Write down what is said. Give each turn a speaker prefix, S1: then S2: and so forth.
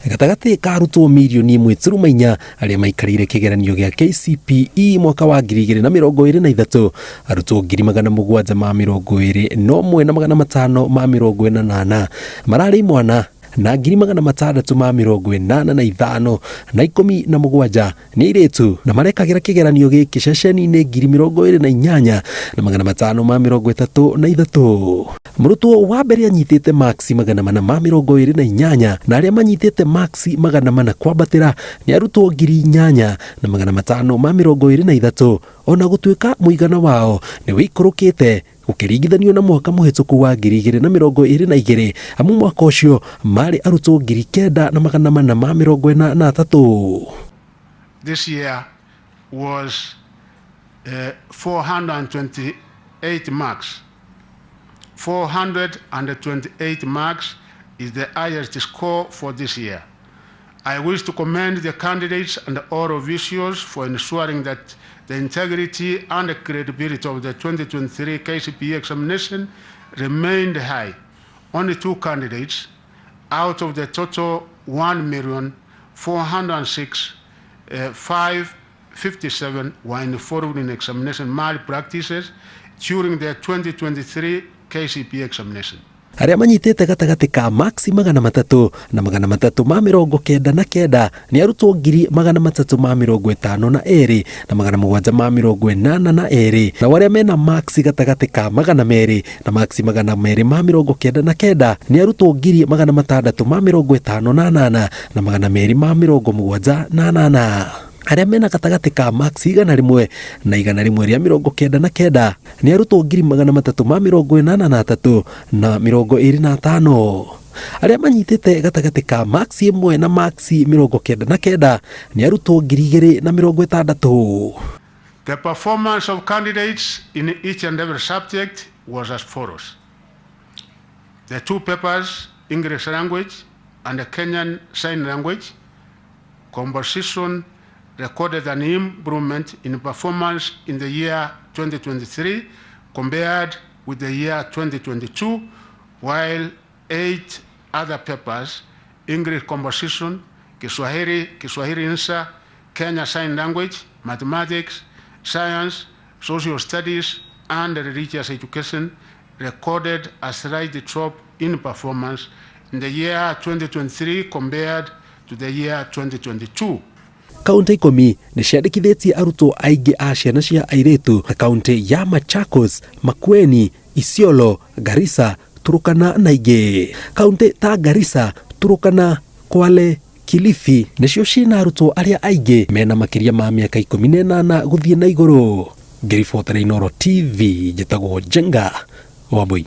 S1: Gatagati ka arutwo milioni 1.4 arĩa maikarĩire kĩgeranio gĩa KCPE mwaka wa 2023, arutwo 721,548 mararĩ imwana na 685,085 na 17 nĩ airĩtu na marekagĩra kĩgeranio gĩkĩ ceceni-inĩ 28,533. Mũrutwo wa mbere anyitĩte maksi 428 na arĩa manyitĩte maksi 400 kwambatĩra nĩ arutwo 8,523, ona gũtuĩka mũigana wao nĩ wĩikũrũkĩte gũkĩringithanio na mwaka mũhĩtũku wa 2022, amu mwaka ũcio marĩ arutwo 9,443.
S2: This year was 428 marks. 428 marks is the highest score for this year. I wish to commend the candidates and all officials for ensuring that the integrity and the credibility of the 2023 KCPE examination remained high. Only 2 candidates out of the total 1,406,557 were involved in examination malpractices during the 2023 KCPE examination.
S1: Arĩa manyitĩte gatagati ka maksi 300 na 399 nĩ arutwo 352,782 na 782, na arĩa mena maksi gatagati ka 200 na maksi 299 nĩ arutwo 658 na 278. Arĩa mena gatagati ka maksi 100 na 199 nĩ arutwo 383 na 25. Arĩa manyitĩte gatagati ka maksi 1 na maksi 99 nĩ arutwo 2,060.
S2: The performance of candidates in each and every subject was as follows. The 2 papers, English language and the Kenyan Sign Language, composition recorded an improvement in performance in the year 2023 compared with the year 2022, while 8 other papers, English composition, Kiswahili Insa, Kenya Sign Language, Mathematics, Science, Social Studies, and Religious Education, recorded a slight drop in performance in the year 2023 compared to the year 2022.
S1: Kaunti 10 nĩ ciandĩkithĩtie arutwo aingĩ a ciana cia airĩtu ta kaunti ya Machakos, Makueni, Isiolo, Garissa, Turkana na ingĩ. Kaunti ta Garissa, Turkana, Kwale, Kilifi nĩcio ciĩna arutwo arĩa aingĩ mena makĩria ma mĩaka 18 gũthiĩ na igũrũ. Ngĩribotera Inooro TV, njĩtagwo Jenga Wambui.